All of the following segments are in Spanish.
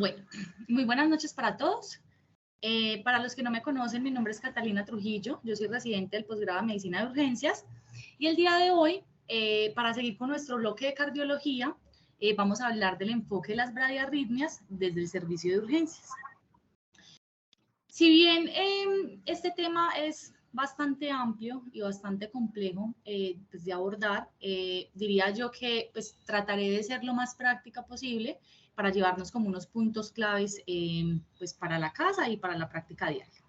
Bueno, muy buenas noches para todos. Para los que no me conocen, mi nombre es Catalina Trujillo, yo soy residente del posgrado de Medicina de Urgencias y el día de hoy, para seguir con nuestro bloque de cardiología, vamos a hablar del enfoque de las bradiarritmias desde el servicio de urgencias. Si bien este tema es bastante amplio y bastante complejo pues de abordar, diría yo que pues trataré de ser lo más práctica posible para llevarnos como unos puntos claves pues para la casa y para la práctica diaria.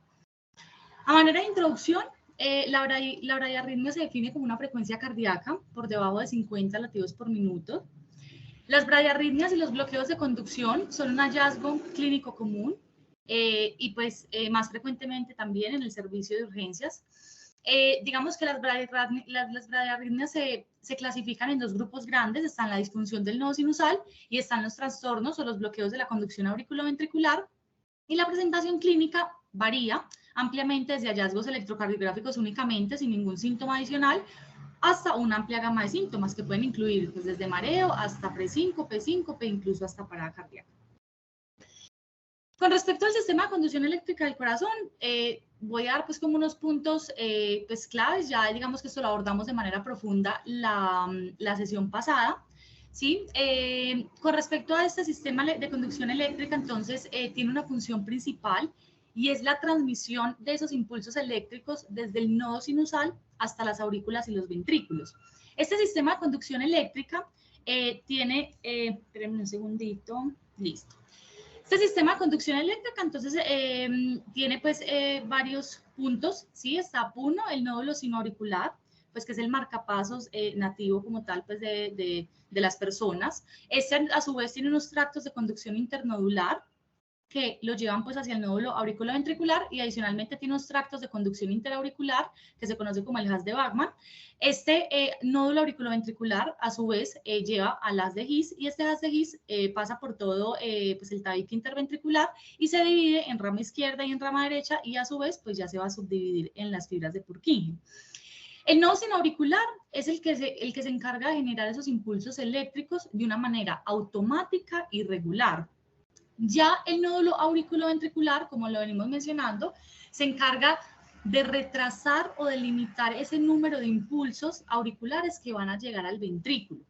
A manera de introducción, la bradiarritmia se define como una frecuencia cardíaca por debajo de 50 latidos por minuto. Las bradiarritmias y los bloqueos de conducción son un hallazgo clínico común y pues más frecuentemente también en el servicio de urgencias. Digamos que las bradiarritmias se clasifican en dos grupos grandes, están la disfunción del nodo sinusal y están los trastornos o los bloqueos de la conducción auriculoventricular, y la presentación clínica varía ampliamente desde hallazgos electrocardiográficos únicamente sin ningún síntoma adicional hasta una amplia gama de síntomas que pueden incluir pues, desde mareo hasta presíncope, síncope, incluso hasta parada cardíaca. Con respecto al sistema de conducción eléctrica del corazón, voy a dar pues como unos puntos pues claves, ya digamos que esto lo abordamos de manera profunda la sesión pasada, ¿sí? Con respecto a este sistema de conducción eléctrica, entonces tiene una función principal y es la transmisión de esos impulsos eléctricos desde el nodo sinusal hasta las aurículas y los ventrículos. Este sistema de conducción eléctrica tiene, espérenme un segundito, listo. Este sistema de conducción eléctrica, entonces, tiene pues varios puntos, ¿sí? Está uno, el nódulo sinoauricular, pues que es el marcapasos nativo como tal, pues de las personas. Este a su vez tiene unos tractos de conducción internodular que lo llevan pues hacia el nódulo auriculoventricular y adicionalmente tiene unos tractos de conducción interauricular que se conoce como el haz de Bachmann. Este nódulo auriculoventricular a su vez lleva al haz de His y este haz de His pasa por todo pues el tabique interventricular y se divide en rama izquierda y en rama derecha y a su vez pues ya se va a subdividir en las fibras de Purkinje. El nodo sinoauricular es el que se encarga de generar esos impulsos eléctricos de una manera automática y regular. Ya el nódulo auriculoventricular, como lo venimos mencionando, se encarga de retrasar o de limitar ese número de impulsos auriculares que van a llegar al ventrículo.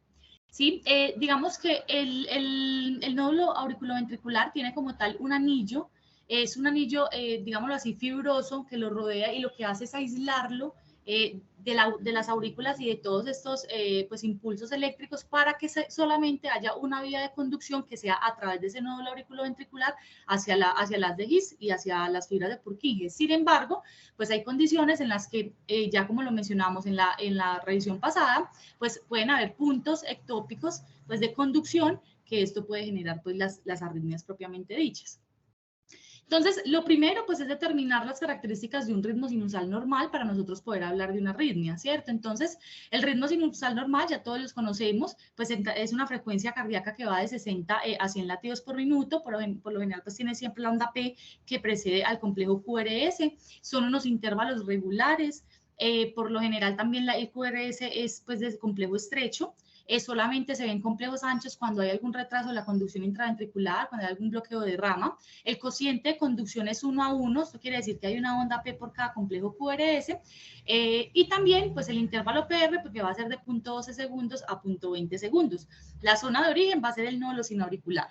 ¿Sí? Digamos que el nódulo auriculoventricular tiene como tal un anillo, es un anillo, digámoslo así, fibroso que lo rodea y lo que hace es aislarlo de las aurículas y de todos estos pues, impulsos eléctricos para que solamente haya una vía de conducción que sea a través de ese nódulo auriculoventricular hacia las de His y hacia las fibras de Purkinje. Sin embargo, pues hay condiciones en las que, ya como lo mencionamos en la revisión pasada, pues pueden haber puntos ectópicos pues, de conducción que esto puede generar pues, las arritmias propiamente dichas. Entonces, lo primero, pues, es determinar las características de un ritmo sinusal normal para nosotros poder hablar de una arritmia, ¿cierto? Entonces, el ritmo sinusal normal, ya todos los conocemos, pues es una frecuencia cardíaca que va de 60 a 100 latidos por minuto, por lo general, pues tiene siempre la onda P que precede al complejo QRS, son unos intervalos regulares, por lo general también el QRS es pues de complejo estrecho, solamente se ven complejos anchos cuando hay algún retraso de la conducción intraventricular, cuando hay algún bloqueo de rama. El cociente de conducción es 1 a 1, esto quiere decir que hay una onda P por cada complejo QRS, y también pues el intervalo PR, porque va a ser de 0.12 segundos a 0.20 segundos. La zona de origen va a ser el nódulo sinoauricular.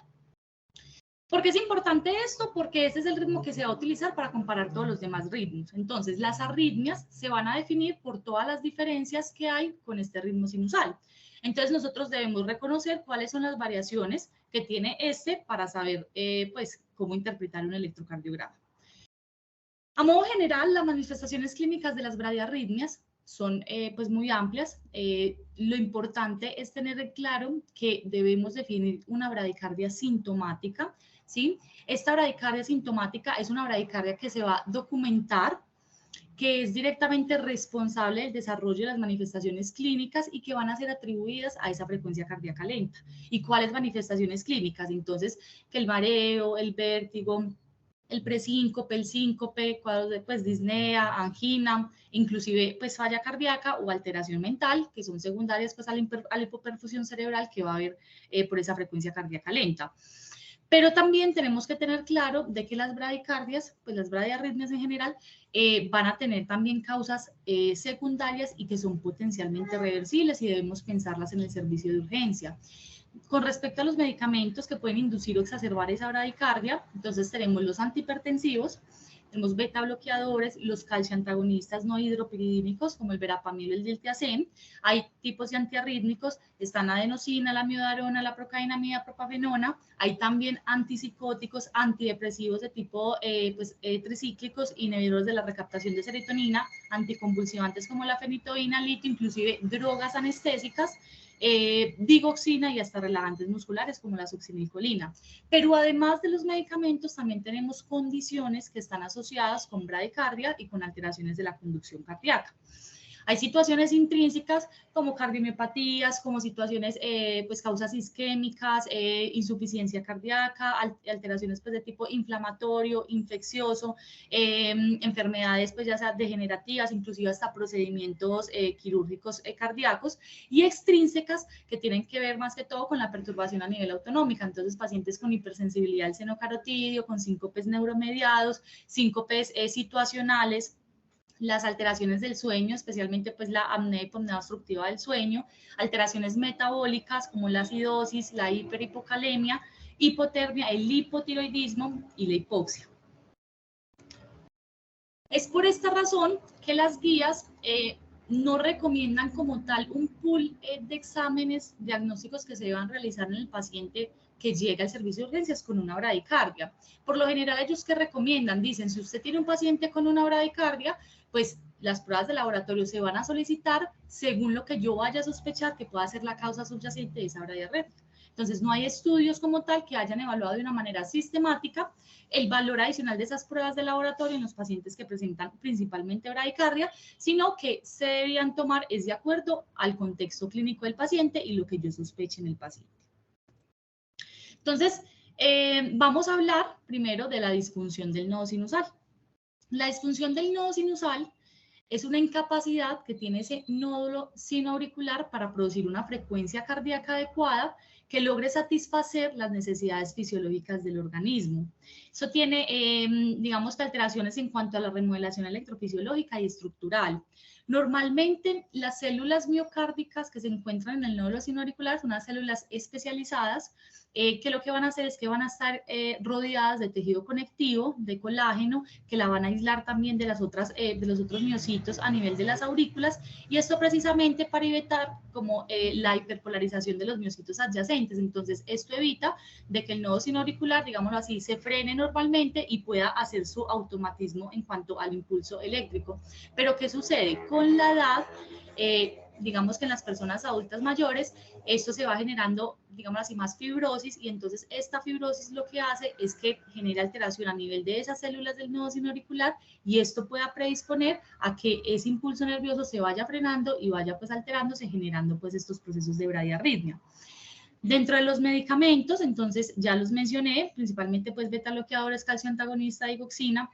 ¿Por qué es importante esto? Porque este es el ritmo que se va a utilizar para comparar todos los demás ritmos. Entonces, las arritmias se van a definir por todas las diferencias que hay con este ritmo sinusal. Entonces, nosotros debemos reconocer cuáles son las variaciones que tiene este para saber, pues, cómo interpretar un electrocardiograma. A modo general, las manifestaciones clínicas de las bradiarritmias son pues muy amplias. Lo importante es tener claro que debemos definir una bradicardia sintomática, ¿sí? Esta bradicardia sintomática es una bradicardia que se va a documentar, que es directamente responsable del desarrollo de las manifestaciones clínicas y que van a ser atribuidas a esa frecuencia cardíaca lenta. ¿Y cuáles manifestaciones clínicas? Entonces, que el mareo, el vértigo, el presíncope, el síncope, cuadros de pues, disnea, angina, inclusive pues falla cardíaca o alteración mental, que son secundarias pues a la hipoperfusión cerebral que va a haber por esa frecuencia cardíaca lenta. Pero también tenemos que tener claro de que las bradicardias, pues las bradiarritmias en general, van a tener también causas secundarias y que son potencialmente reversibles y debemos pensarlas en el servicio de urgencia. Con respecto a los medicamentos que pueden inducir o exacerbar esa bradicardia, entonces tenemos los antihipertensivos, tenemos beta bloqueadores, los calcioantagonistas no hidropiridínicos como el verapamil y el diltiazem. Hay tipos de antiarrítmicos, están la adenosina, la amiodarona, la procainamida, propafenona. Hay también antipsicóticos, antidepresivos de tipo tricíclicos, inhibidores de la recaptación de serotonina, anticonvulsivantes como la fenitoína, litio, inclusive drogas anestésicas, digoxina y hasta relajantes musculares como la succinilcolina. Pero además de los medicamentos, también tenemos condiciones que están asociadas con bradicardia y con alteraciones de la conducción cardíaca. Hay situaciones intrínsecas como cardiomiopatías, como situaciones, pues causas isquémicas, insuficiencia cardíaca, alteraciones pues, de tipo inflamatorio, infeccioso, enfermedades pues ya sea degenerativas, inclusive hasta procedimientos quirúrgicos cardíacos, y extrínsecas que tienen que ver más que todo con la perturbación a nivel autonómica. Entonces, pacientes con hipersensibilidad al seno carotídeo, con síncopes neuromediados, síncopes situacionales, las alteraciones del sueño, especialmente pues la apnea y hipopnea obstructiva del sueño, alteraciones metabólicas como la acidosis, la hiperhipocalemia, hipotermia, el hipotiroidismo y la hipoxia. Es por esta razón que las guías no recomiendan como tal un pool de exámenes diagnósticos que se deban realizar en el paciente que llega al servicio de urgencias con una bradicardia. Por lo general, ellos que recomiendan, dicen, si usted tiene un paciente con una bradicardia, pues las pruebas de laboratorio se van a solicitar según lo que yo vaya a sospechar que pueda ser la causa subyacente de esa bradiarritmia. Entonces, no hay estudios como tal que hayan evaluado de una manera sistemática el valor adicional de esas pruebas de laboratorio en los pacientes que presentan principalmente bradicardia, sino que se deberían tomar es de acuerdo al contexto clínico del paciente y lo que yo sospeche en el paciente. Entonces, vamos a hablar primero de la disfunción del nodo sinusal. La disfunción del nodo sinusal es una incapacidad que tiene ese nódulo sinoauricular para producir una frecuencia cardíaca adecuada que logre satisfacer las necesidades fisiológicas del organismo. Eso tiene, digamos, alteraciones en cuanto a la remodelación electrofisiológica y estructural. Normalmente, las células miocárdicas que se encuentran en el nódulo sinoauricular son unas células especializadas que lo que van a hacer es que van a estar rodeadas de tejido conectivo, de colágeno, que la van a aislar también de, los otros miocitos a nivel de las aurículas, y esto precisamente para evitar como la hiperpolarización de los miocitos adyacentes. Entonces, esto evita de que el nodo sinoauricular, digámoslo así, se frene normalmente y pueda hacer su automatismo en cuanto al impulso eléctrico. Pero, ¿qué sucede? Con la edad, digamos que en las personas adultas mayores, esto se va generando, digamos así, más fibrosis, y entonces esta fibrosis lo que hace es que genera alteración a nivel de esas células del nodo sinoauricular, y esto pueda predisponer a que ese impulso nervioso se vaya frenando y vaya pues alterándose, generando pues estos procesos de bradiarritmia. Dentro de los medicamentos, entonces ya los mencioné, principalmente pues beta bloqueadores, calcio antagonista, digoxina,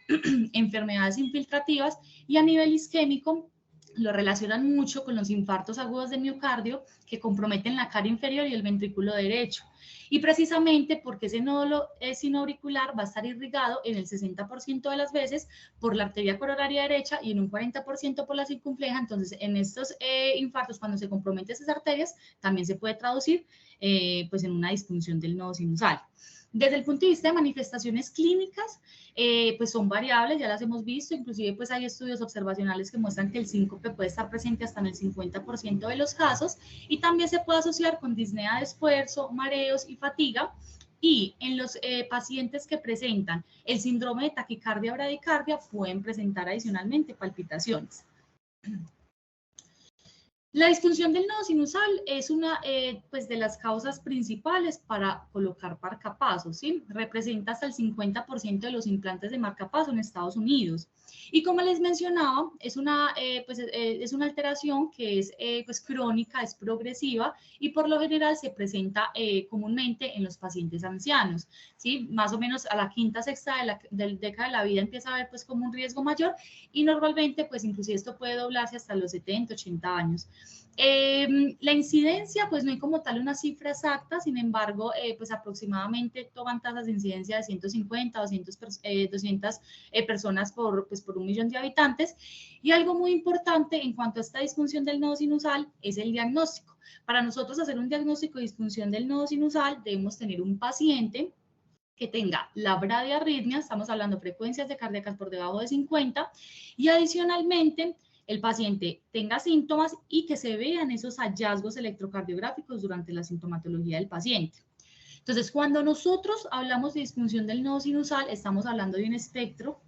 enfermedades infiltrativas, y a nivel isquémico lo relacionan mucho con los infartos agudos de miocardio que comprometen la cara inferior y el ventrículo derecho. Y precisamente porque ese nódulo sinoauricular va a estar irrigado en el 60% de las veces por la arteria coronaria derecha y en un 40% por la circunfleja. Entonces, en estos infartos, cuando se comprometen esas arterias, también se puede traducir pues en una disfunción del nodo sinusal. Desde el punto de vista de manifestaciones clínicas, pues son variables, ya las hemos visto, inclusive pues hay estudios observacionales que muestran que el síncope puede estar presente hasta en el 50% de los casos, y también se puede asociar con disnea de esfuerzo, mareos y fatiga. Y en los pacientes que presentan el síndrome de taquicardia o bradicardia pueden presentar adicionalmente palpitaciones. La disfunción del nodo sinusal es una pues de las causas principales para colocar marcapasos, ¿sí? Representa hasta el 50% de los implantes de marcapaso en Estados Unidos. Y como les mencionaba, es una alteración que es pues crónica, es progresiva, y por lo general se presenta comúnmente en los pacientes ancianos, ¿sí? Más o menos a la quinta, sexta de década de la vida empieza a haber pues como un riesgo mayor, y normalmente pues inclusive esto puede doblarse hasta los 70, 80 años. La incidencia, pues no hay como tal una cifra exacta, sin embargo, pues aproximadamente toman tasas de incidencia de 150, 200 personas pues por 1 millón de habitantes. Y algo muy importante en cuanto a esta disfunción del nodo sinusal es el diagnóstico. Para nosotros hacer un diagnóstico de disfunción del nodo sinusal, debemos tener un paciente que tenga la bradiarritmia, estamos hablando de frecuencias de cardíacas por debajo de 50, y adicionalmente el paciente tenga síntomas y que se vean esos hallazgos electrocardiográficos durante la sintomatología del paciente. Entonces, cuando nosotros hablamos de disfunción del nodo sinusal, estamos hablando de un espectro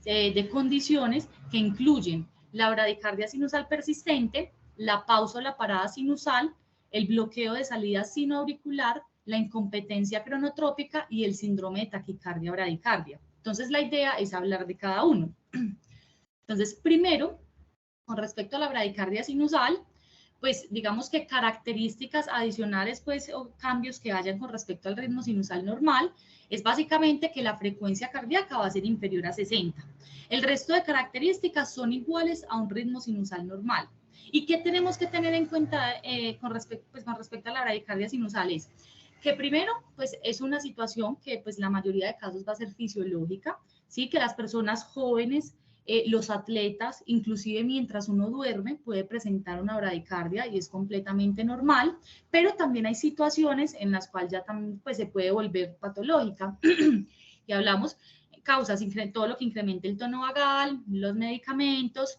de condiciones que incluyen la bradicardia sinusal persistente, la pausa o la parada sinusal, el bloqueo de salida sinoauricular, la incompetencia cronotrópica y el síndrome de taquicardia bradicardia. Entonces, la idea es hablar de cada uno. Entonces, primero, con respecto a la bradicardia sinusal, pues digamos que características adicionales, pues, o cambios que hayan con respecto al ritmo sinusal normal, es básicamente que la frecuencia cardíaca va a ser inferior a 60. El resto de características son iguales a un ritmo sinusal normal. ¿Y qué tenemos que tener en cuenta con respecto a la bradicardia sinusal? Es que primero, pues es una situación que pues la mayoría de casos va a ser fisiológica, ¿sí? Que las personas jóvenes, los atletas, inclusive mientras uno duerme, puede presentar una bradicardia y es completamente normal, pero también hay situaciones en las cuales ya también pues, se puede volver patológica. Y hablamos causas, todo lo que incremente el tono vagal, los medicamentos,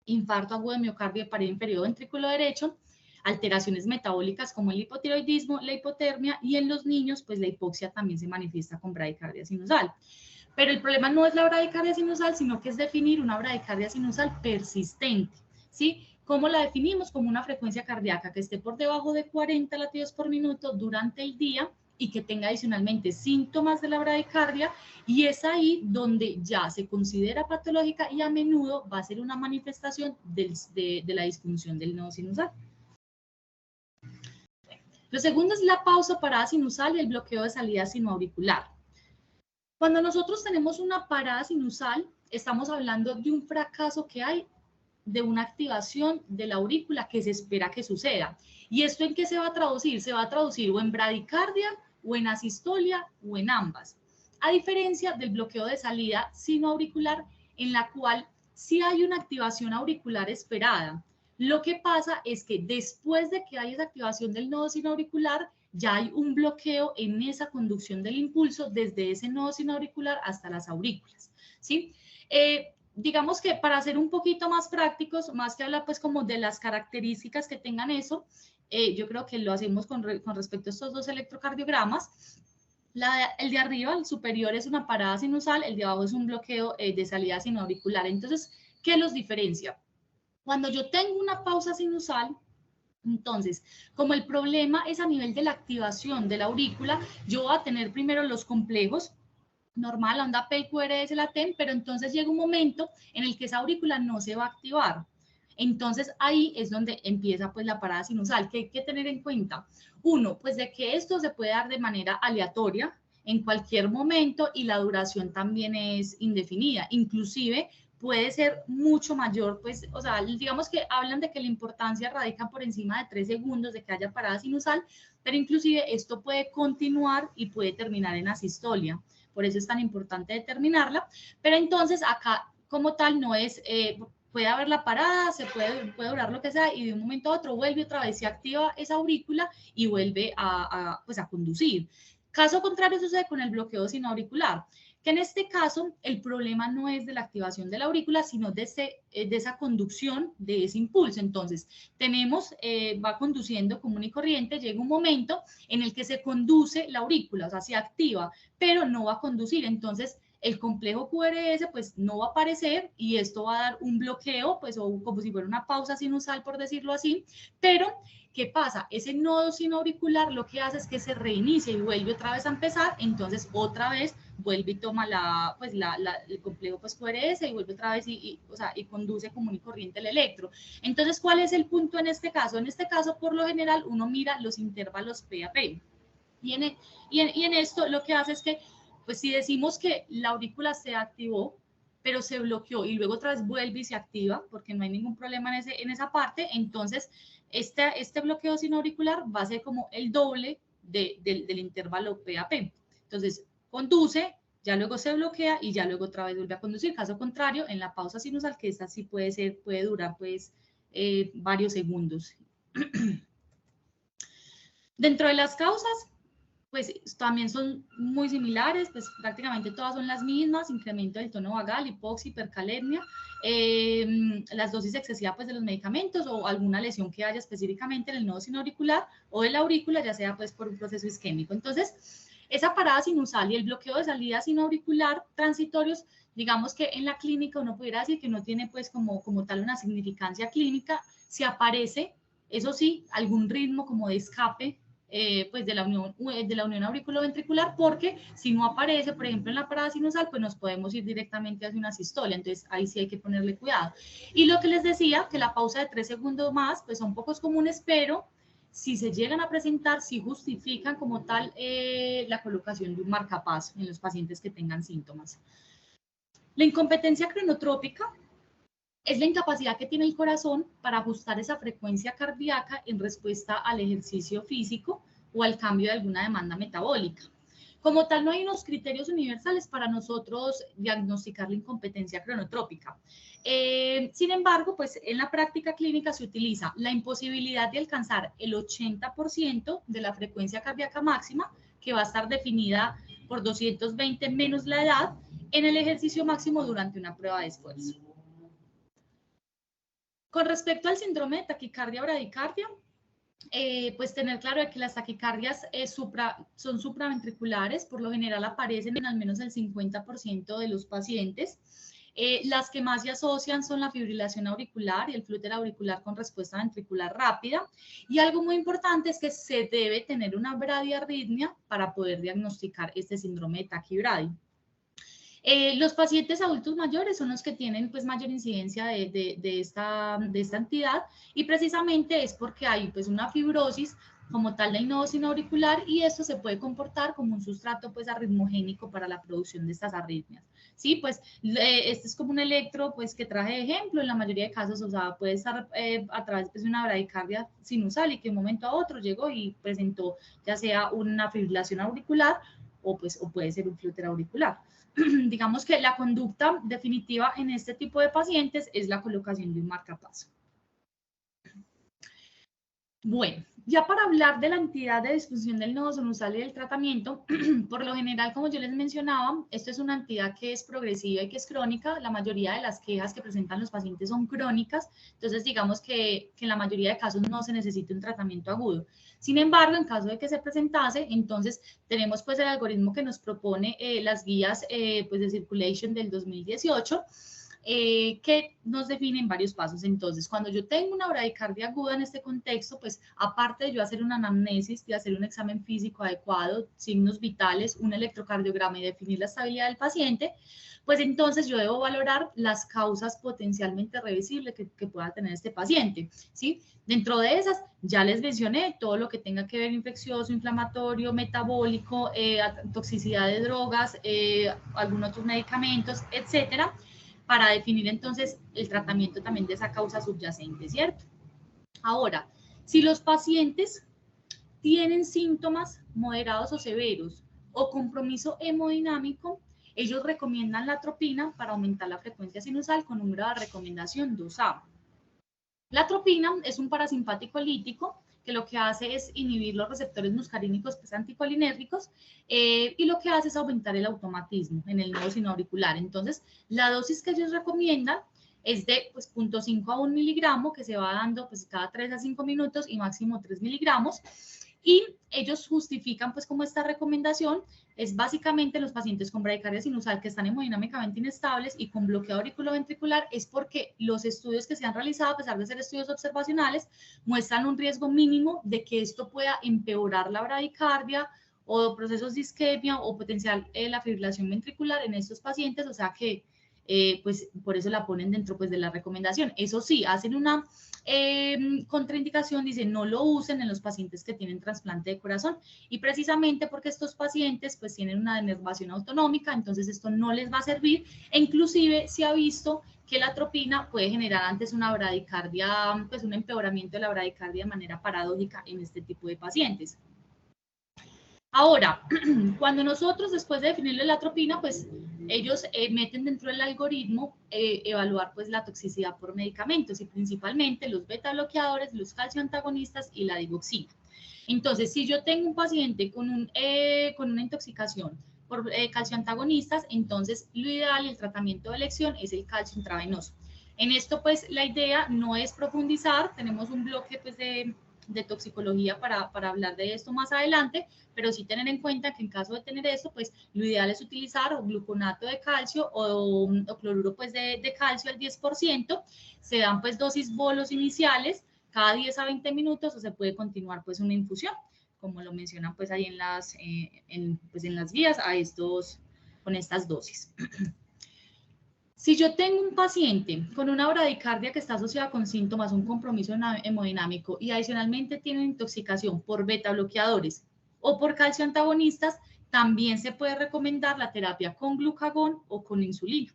infarto agudo de miocardio de pared inferior ventrículo derecho, alteraciones metabólicas como el hipotiroidismo, la hipotermia y en los niños pues la hipoxia también se manifiesta con bradicardia sinusal. Pero el problema no es la bradicardia sinusal, sino que es definir una bradicardia sinusal persistente, ¿sí? ¿Cómo la definimos? Como una frecuencia cardíaca que esté por debajo de 40 latidos por minuto durante el día y que tenga adicionalmente síntomas de la bradicardia, y es ahí donde ya se considera patológica y a menudo va a ser una manifestación de la disfunción del nodo sinusal. Lo segundo es la pausa parada sinusal y el bloqueo de salida sinoauricular. Cuando nosotros tenemos una parada sinusal, estamos hablando de un fracaso que hay de una activación de la aurícula que se espera que suceda. ¿Y esto en qué se va a traducir? Se va a traducir o en bradicardia, o en asistolia, o en ambas. A diferencia del bloqueo de salida sinoauricular, en la cual sí hay una activación auricular esperada. Lo que pasa es que después de que hay esa activación del nodo sinoauricular, ya hay un bloqueo en esa conducción del impulso desde ese nodo sinoauricular hasta las aurículas, ¿sí? Digamos que para ser un poquito más prácticos, más que hablar pues como de las características que tengan eso, yo creo que lo hacemos con respecto a estos dos electrocardiogramas. El de arriba, el superior, es una parada sinusal, el de abajo es un bloqueo de salida sinoauricular. Entonces, ¿qué los diferencia? Cuando yo tengo una pausa sinusal, entonces, como el problema es a nivel de la activación de la aurícula, yo voy a tener primero los complejos, normal, onda P, QRS, la TEN, pero entonces llega un momento en el que esa aurícula no se va a activar. Entonces ahí es donde empieza pues la parada sinusal, que hay que tener en cuenta. Uno, pues de que esto se puede dar de manera aleatoria en cualquier momento y la duración también es indefinida. Inclusive puede ser mucho mayor, pues, o sea, digamos que hablan de que la importancia radica por encima de 3 segundos de que haya parada sinusal, pero inclusive esto puede continuar y puede terminar en asistolia. Por eso es tan importante determinarla. Pero entonces acá como tal no es, puede haber la parada, puede durar lo que sea y de un momento a otro vuelve otra vez, se activa esa aurícula y vuelve pues a conducir. Caso contrario sucede con el bloqueo sinoauricular, que en este caso el problema no es de la activación de la aurícula, sino de esa conducción de ese impulso. Entonces, tenemos, va conduciendo común y corriente, llega un momento en el que se conduce la aurícula, o sea, se activa, pero no va a conducir. Entonces, el complejo QRS pues no va a aparecer y esto va a dar un bloqueo, pues o como si fuera una pausa sinusal, por decirlo así, pero ¿qué pasa? Ese nodo sinoauricular lo que hace es que se reinicia y vuelve otra vez a empezar, entonces otra vez vuelve y toma el complejo pues QRS y vuelve otra vez o sea, y conduce común y corriente el electro. Entonces, ¿cuál es el punto en este caso? En este caso, por lo general, uno mira los intervalos P-A-P. Y en esto lo que hace es que, pues si decimos que la aurícula se activó, pero se bloqueó y luego otra vez vuelve y se activa porque no hay ningún problema en esa parte, entonces este bloqueo sinoauricular va a ser como el doble del intervalo PAP. Entonces, conduce, ya luego se bloquea y ya luego otra vez vuelve a conducir. Caso contrario, en la pausa sinusal, que esta sí puede durar pues varios segundos. Dentro de las causas, pues también son muy similares, pues prácticamente todas son las mismas: incremento del tono vagal, hipoxia, hipercalemia, las dosis excesivas pues de los medicamentos o alguna lesión que haya específicamente en el nodo sinoauricular o en la aurícula, ya sea pues por un proceso isquémico. Entonces, esa parada sinusal y el bloqueo de salida sinoauricular transitorios, digamos que en la clínica uno pudiera decir que no tiene pues como tal una significancia clínica. Si aparece, eso sí, algún ritmo como de escape pues de la unión auriculoventricular, porque si no aparece, por ejemplo, en la parada sinusal, pues nos podemos ir directamente hacia una sistolia, entonces ahí sí hay que ponerle cuidado. Y lo que les decía, que la pausa de 3 segundos más, pues son pocos comunes, pero si se llegan a presentar, sí justifican como tal la colocación de un marcapaso en los pacientes que tengan síntomas. La incompetencia cronotrópica es la incapacidad que tiene el corazón para ajustar esa frecuencia cardíaca en respuesta al ejercicio físico o al cambio de alguna demanda metabólica. Como tal, no hay unos criterios universales para nosotros diagnosticar la incompetencia cronotrópica. Sin embargo, pues en la práctica clínica se utiliza la imposibilidad de alcanzar el 80% de la frecuencia cardíaca máxima, que va a estar definida por 220 menos la edad, en el ejercicio máximo durante una prueba de esfuerzo. Con respecto al síndrome de taquicardia o bradicardia, pues tener claro de que las taquicardias son supraventriculares, por lo general aparecen en al menos el 50% de los pacientes. Las que más se asocian son la fibrilación auricular y el flúter auricular con respuesta ventricular rápida. Y algo muy importante es que se debe tener una bradiarritmia para poder diagnosticar este síndrome de taquibradia. Los pacientes adultos mayores son los que tienen pues mayor incidencia de esta entidad, y precisamente es porque hay pues una fibrosis como tal del nodo sinoauricular, y esto se puede comportar como un sustrato pues arritmogénico para la producción de estas arritmias. Sí, pues este es como un electro pues que traje de ejemplo. En la mayoría de casos, o sea, puede estar a través pues, de una bradicardia sinusal y que de un momento a otro llegó y presentó ya sea una fibrilación auricular o puede ser un flúter auricular. Digamos que la conducta definitiva en este tipo de pacientes es la colocación de un marcapaso. Bueno, ya para hablar de la entidad de disfunción del nodo sinusal y del tratamiento, por lo general, como yo les mencionaba, esto es una entidad que es progresiva y que es crónica. La mayoría de las quejas que presentan los pacientes son crónicas, entonces digamos que en la mayoría de casos no se necesita un tratamiento agudo. Sin embargo, en caso de que se presentase, entonces tenemos pues el algoritmo que nos propone las guías pues de Circulation del 2018, que nos definen varios pasos. Entonces, cuando yo tengo una bradicardia aguda en este contexto, pues aparte de yo hacer una anamnesis, de hacer un examen físico adecuado, signos vitales, un electrocardiograma y definir la estabilidad del paciente, pues entonces yo debo valorar las causas potencialmente reversibles que pueda tener este paciente, ¿sí? Dentro de esas, ya les mencioné todo lo que tenga que ver infeccioso, inflamatorio, metabólico, toxicidad de drogas, algunos otros medicamentos, etcétera, para definir entonces el tratamiento también de esa causa subyacente, ¿cierto? Ahora, si los pacientes tienen síntomas moderados o severos o compromiso hemodinámico, ellos recomiendan la atropina para aumentar la frecuencia sinusal con un grado de recomendación 2A. La atropina es un parasimpático lítico que lo que hace es inhibir los receptores muscarínicos pues, anticolinérgicos, y lo que hace es aumentar el automatismo en el nodo sinoauricular. Entonces, la dosis que ellos recomiendan es de pues, 0.5 a 1 miligramo, que se va dando pues, cada 3 a 5 minutos y máximo 3 miligramos. Y ellos justifican pues como esta recomendación es básicamente los pacientes con bradicardia sinusal que están hemodinámicamente inestables y con bloqueo auriculoventricular, es porque los estudios que se han realizado, a pesar de ser estudios observacionales, muestran un riesgo mínimo de que esto pueda empeorar la bradicardia o procesos de isquemia o potencial la fibrilación ventricular en estos pacientes. O sea que pues por eso la ponen dentro pues de la recomendación. Eso sí, hacen una contraindicación, dicen no lo usen en los pacientes que tienen trasplante de corazón, y precisamente porque estos pacientes pues tienen una denervación autonómica, entonces esto no les va a servir, e inclusive se ha visto que la atropina puede generar antes una bradicardia, pues un empeoramiento de la bradicardia de manera paradójica en este tipo de pacientes. Ahora, cuando nosotros después de definirle la atropina, pues ellos meten dentro del algoritmo evaluar pues la toxicidad por medicamentos y principalmente los beta bloqueadores, los calcioantagonistas y la digoxina. Entonces, si yo tengo un paciente con una intoxicación por calcioantagonistas, entonces lo ideal y el tratamiento de elección es el calcio intravenoso. En esto, pues, la idea no es profundizar, tenemos un bloque pues, de toxicología para hablar de esto más adelante, pero sí tener en cuenta que en caso de tener esto, pues lo ideal es utilizar gluconato de calcio o cloruro pues, de calcio al 10%, se dan pues dosis bolos iniciales cada 10 a 20 minutos o se puede continuar pues una infusión, como lo mencionan pues ahí en las guías con estas dosis. Si yo tengo un paciente con una bradicardia que está asociada con síntomas, un compromiso hemodinámico y adicionalmente tiene intoxicación por beta bloqueadores o por calcio antagonistas, también se puede recomendar la terapia con glucagón o con insulina.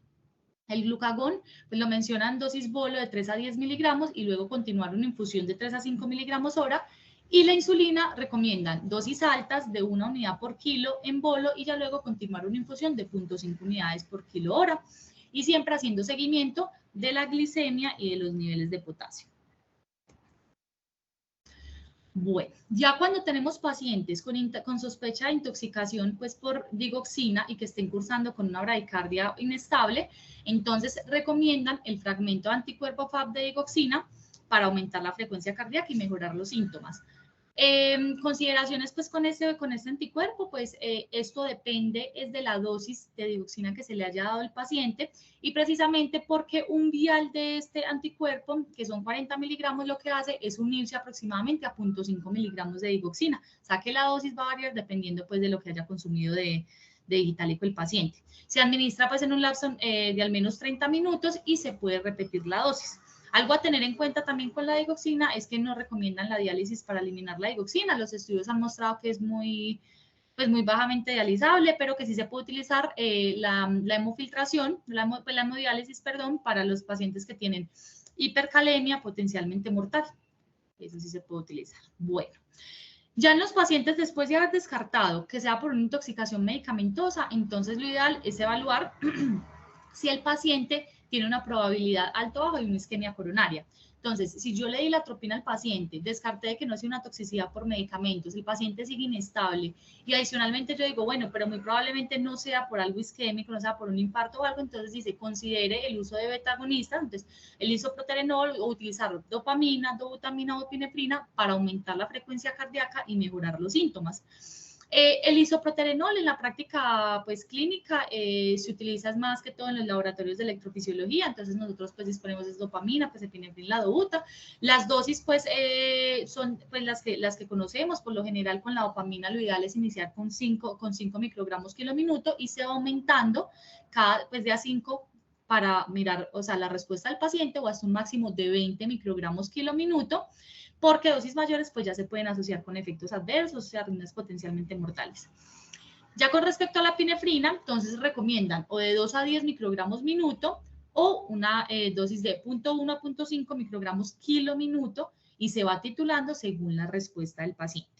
El glucagón, pues lo mencionan dosis bolo de 3 a 10 miligramos y luego continuar una infusión de 3 a 5 miligramos hora. Y la insulina recomiendan dosis altas de 1 unidad por kilo en bolo y ya luego continuar una infusión de 0.5 unidades por kilo hora. Y siempre haciendo seguimiento de la glicemia y de los niveles de potasio. Bueno, ya cuando tenemos pacientes con sospecha de intoxicación pues por digoxina y que estén cursando con una bradicardia inestable, entonces recomiendan el fragmento de anticuerpo FAB de digoxina para aumentar la frecuencia cardíaca y mejorar los síntomas. Consideraciones pues con este anticuerpo, pues esto depende es de la dosis de digoxina que se le haya dado al paciente y precisamente porque un vial de este anticuerpo, que son 40 miligramos, lo que hace es unirse aproximadamente a 0.5 miligramos de digoxina, o sea que la dosis va a variar dependiendo pues de lo que haya consumido de digitalico el paciente. Se administra pues en un lapso de al menos 30 minutos y se puede repetir la dosis. Algo a tener en cuenta también con la digoxina es que no recomiendan la diálisis para eliminar la digoxina. Los estudios han mostrado que es muy bajamente dializable, pero que sí se puede utilizar la hemofiltración, la hemodiálisis, perdón, para los pacientes que tienen hipercalemia potencialmente mortal. Eso sí se puede utilizar. Bueno, ya en los pacientes después de haber descartado que sea por una intoxicación medicamentosa, entonces lo ideal es evaluar si el paciente tiene una probabilidad alta o baja de una isquemia coronaria. Entonces, si yo le di la atropina al paciente, descarté de que no sea una toxicidad por medicamentos, el paciente sigue inestable y adicionalmente yo digo, bueno, pero muy probablemente no sea por algo isquémico, no sea por un infarto o algo, entonces dice, considere el uso de beta-agonistas, entonces el isoproterenol o utilizar dopamina, dobutamina o dopinefrina para aumentar la frecuencia cardíaca y mejorar los síntomas. El isoproterenol en la práctica pues, clínica se utiliza más que todo en los laboratorios de electrofisiología, entonces nosotros pues disponemos de dopamina, pues epinefrina, dobuta. Las dosis pues son pues, las que conocemos, por lo general con la dopamina lo ideal es iniciar con 5 microgramos kilo minuto y se va aumentando pues de a 5 para mirar, o sea, la respuesta del paciente o hasta un máximo de 20 microgramos kilo minuto, porque dosis mayores pues ya se pueden asociar con efectos adversos, o sea, arritmias potencialmente mortales. Ya con respecto a la epinefrina, entonces recomiendan o de 2 a 10 microgramos minuto o una dosis de 0.1 a 0.5 microgramos kilo minuto y se va titulando según la respuesta del paciente.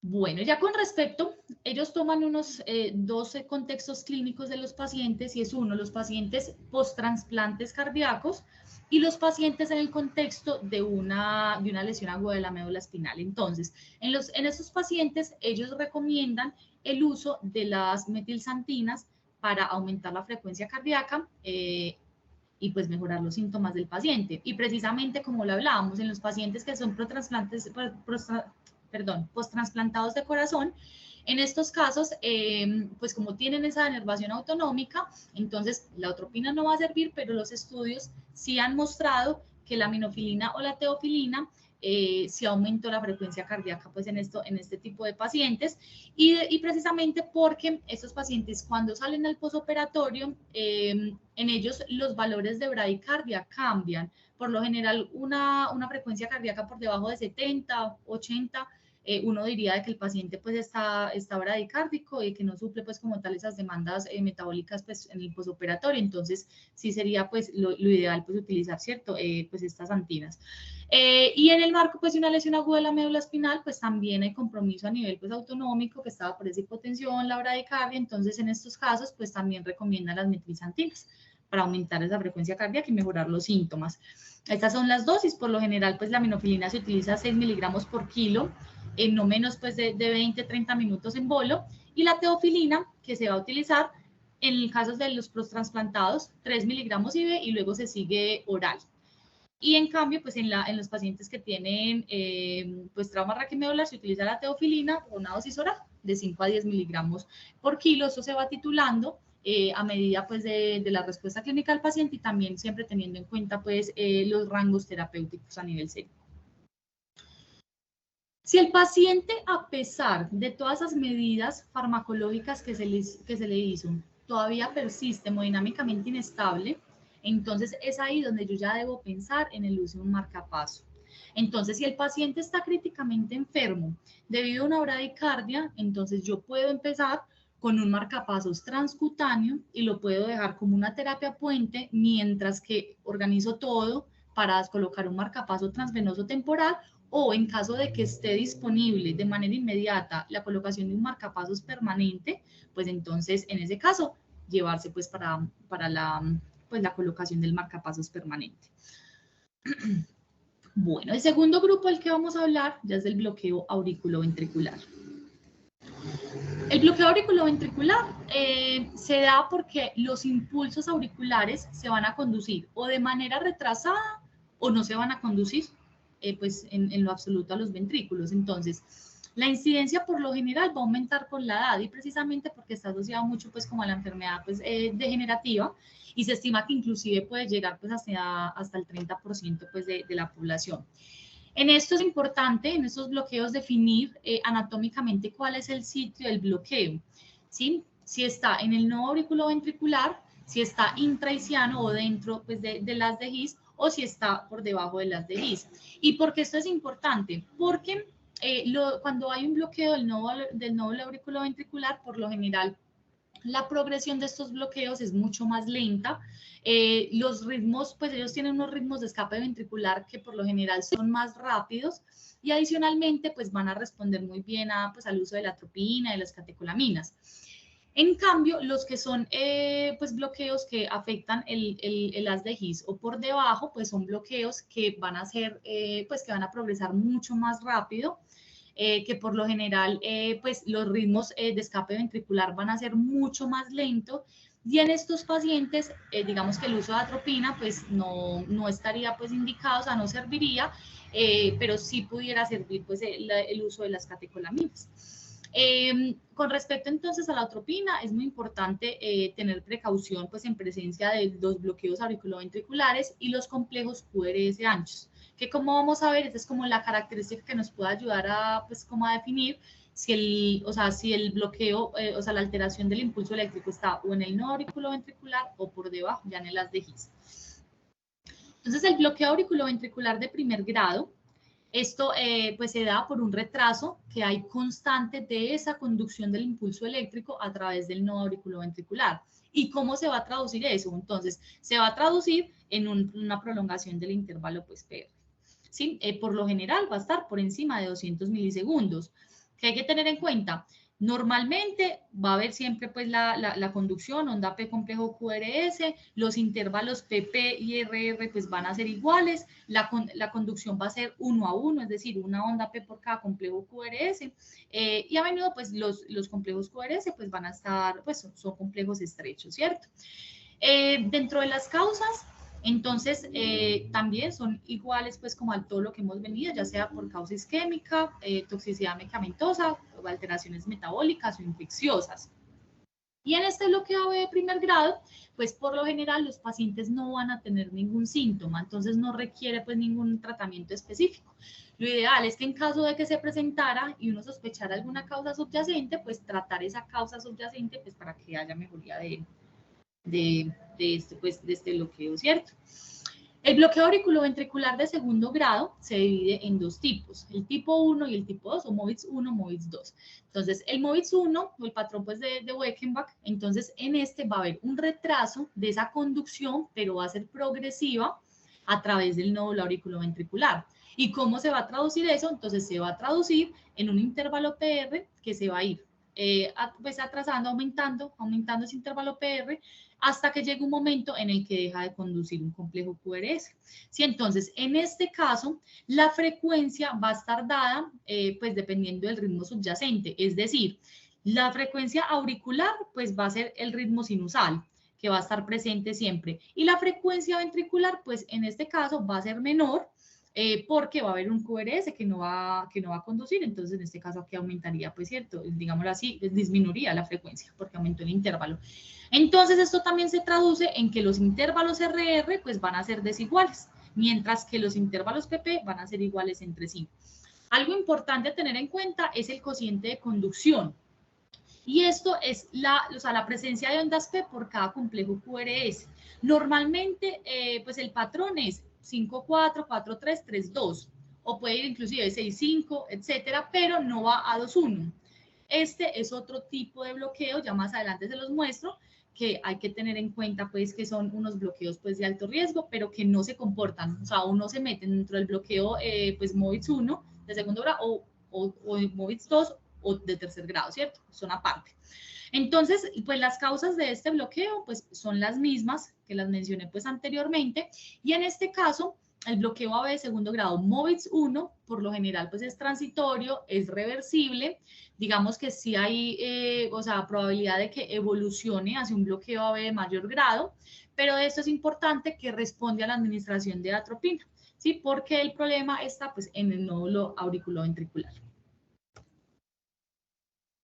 Bueno, ya con respecto, ellos toman unos 12 contextos clínicos de los pacientes y es uno, los pacientes post-trasplantes cardíacos y los pacientes en el contexto de una lesión aguda de la médula espinal. Entonces, en estos pacientes, ellos recomiendan el uso de las metilsantinas para aumentar la frecuencia cardíaca y pues mejorar los síntomas del paciente. Y precisamente como lo hablábamos, en los pacientes que son post-trasplantados de corazón, en estos casos, pues como tienen esa denervación autonómica, entonces la atropina no va a servir, pero los estudios sí han mostrado que la aminofilina o la teofilina si aumentó la frecuencia cardíaca pues en este tipo de pacientes y precisamente porque estos pacientes cuando salen al posoperatorio, en ellos los valores de bradicardia cambian. Por lo general una frecuencia cardíaca por debajo de 70, 80, uno diría de que el paciente pues está bradicárdico y que no suple pues como tal esas demandas metabólicas pues en el posoperatorio. Entonces sí sería pues lo ideal pues utilizar, ¿cierto? Pues estas antinas. Y en el marco pues de una lesión aguda de la médula espinal pues también hay compromiso a nivel pues autonómico que estaba por esa hipotensión, la bradicardia. Entonces en estos casos pues también recomiendan las metrizantinas para aumentar esa frecuencia cardíaca y mejorar los síntomas. Estas son las dosis. Por lo general pues la minofilina se utiliza 6 miligramos por kilo, en no menos pues de 20-30 minutos en bolo, y la teofilina que se va a utilizar en casos de los prostransplantados 3 miligramos IV y luego se sigue oral. Y en cambio, pues en los pacientes que tienen pues trauma raquimedular se utiliza la teofilina o una dosis oral de 5 a 10 miligramos por kilo. Eso se va titulando a medida pues de la respuesta clínica del paciente y también siempre teniendo en cuenta pues los rangos terapéuticos a nivel serio. Si el paciente, a pesar de todas esas medidas farmacológicas que se le hizo, todavía persiste hemodinámicamente inestable, entonces es ahí donde yo ya debo pensar en el uso de un marcapaso. Entonces, si el paciente está críticamente enfermo debido a una bradicardia, entonces yo puedo empezar con un marcapasos transcutáneo y lo puedo dejar como una terapia puente mientras que organizo todo para colocar un marcapaso transvenoso temporal, o en caso de que esté disponible de manera inmediata la colocación de un marcapasos permanente, pues entonces en ese caso llevarse pues para la colocación del marcapasos permanente. Bueno, el segundo grupo del que vamos a hablar ya es del bloqueo auriculoventricular. El bloqueo auriculoventricular se da porque los impulsos auriculares se van a conducir o de manera retrasada o no se van a conducir pues en lo absoluto a los ventrículos. Entonces, la incidencia por lo general va a aumentar con la edad y precisamente porque está asociado mucho pues como a la enfermedad pues, degenerativa, y se estima que inclusive puede llegar pues hasta el 30% pues de la población. En esto es importante, en estos bloqueos, definir anatómicamente cuál es el sitio del bloqueo, ¿sí? Si está en el nodo auriculoventricular, si está intraisquiano o dentro pues, de las de His, o si está por debajo de las de His. ¿Y por qué esto es importante? Porque cuando hay un bloqueo del nódulo auriculoventricular, por lo general, la progresión de estos bloqueos es mucho más lenta. Los ritmos, pues ellos tienen unos ritmos de escape ventricular que por lo general son más rápidos y adicionalmente pues van a responder muy bien pues, al uso de la atropina y de las catecolaminas. En cambio, los que son pues bloqueos que afectan el haz de His o por debajo, pues son bloqueos que van a ser, pues que van a progresar mucho más rápido, que por lo general, pues los ritmos de escape ventricular van a ser mucho más lentos. Y en estos pacientes, digamos que el uso de atropina, pues no estaría pues indicado, o sea, no serviría, pero sí pudiera servir pues el uso de las catecolaminas. Con respecto entonces a la atropina, es muy importante tener precaución pues en presencia de los bloqueos auriculoventriculares y los complejos QRS anchos, que como vamos a ver, esta es como la característica que nos puede ayudar a pues como a definir si el bloqueo, o sea, la alteración del impulso eléctrico está o en el nodo auriculoventricular o por debajo, ya en el haz de His. Entonces, el bloqueo auriculoventricular de primer grado, esto pues se da por un retraso que hay constante de esa conducción del impulso eléctrico a través del nodo auriculoventricular. ¿Y cómo se va a traducir eso? Entonces, se va a traducir en una prolongación del intervalo pues PR. ¿Sí? Por lo general va a estar por encima de 200 milisegundos. ¿Qué hay que tener en cuenta? Normalmente va a haber siempre pues la conducción, onda P complejo QRS, los intervalos PP y RR pues van a ser iguales, la conducción va a ser 1 a 1, es decir, una onda P por cada complejo QRS, y a menudo pues los complejos QRS pues van a estar, pues son complejos estrechos, ¿cierto? Dentro de las causas, entonces también son iguales pues como a todo lo que hemos venido, ya sea por causa isquémica, toxicidad medicamentosa, o alteraciones metabólicas o infecciosas. Y en este bloqueo de primer grado, pues por lo general los pacientes no van a tener ningún síntoma, entonces no requiere pues ningún tratamiento específico. Lo ideal es que en caso de que se presentara y uno sospechara alguna causa subyacente, pues tratar esa causa subyacente pues para que haya mejoría de este bloqueo, ¿cierto? El bloqueo auriculoventricular de segundo grado se divide en dos tipos, el tipo 1 y el tipo 2, o MOVITS 1, MOVITS 2. Entonces, el MOVITS 1, o el patrón pues, de Weichenbach, entonces en este va a haber un retraso de esa conducción, pero va a ser progresiva a través del nódulo auriculoventricular. ¿Y cómo se va a traducir eso? Entonces, se va a traducir en un intervalo PR que se va a ir pues atrasando, aumentando ese intervalo PR hasta que llegue un momento en el que deja de conducir un complejo QRS. Sí, entonces, en este caso, la frecuencia va a estar dada, pues, dependiendo del ritmo subyacente, es decir, la frecuencia auricular, pues, va a ser el ritmo sinusal, que va a estar presente siempre, y la frecuencia ventricular, pues, en este caso, va a ser menor, porque va a haber un QRS que no va a conducir, entonces en este caso aquí aumentaría, pues cierto, digámoslo así, disminuiría la frecuencia porque aumentó el intervalo. Entonces esto también se traduce en que los intervalos RR pues van a ser desiguales, mientras que los intervalos PP van a ser iguales entre sí. Algo importante a tener en cuenta es el cociente de conducción. Y esto es la presencia de ondas P por cada complejo QRS. Normalmente, pues el patrón es 5-4, 4-3, 3-2, o puede ir inclusive 6-5, etcétera, pero no va a 2-1. Este es otro tipo de bloqueo, ya más adelante se los muestro, que hay que tener en cuenta, pues, que son unos bloqueos, pues, de alto riesgo, pero que no se comportan, o sea, uno se mete dentro del bloqueo, pues, MOVITS 1 de segundo grado o MOVITS 2 o de tercer grado, ¿cierto? Son aparte. Entonces, pues las causas de este bloqueo, pues son las mismas que las mencioné pues anteriormente, y en este caso, el bloqueo AB de segundo grado MOVITS 1, por lo general, pues es transitorio, es reversible, digamos que sí hay, probabilidad de que evolucione hacia un bloqueo AB de mayor grado, pero esto es importante que responde a la administración de atropina, ¿sí? Porque el problema está pues en el nódulo auriculoventricular.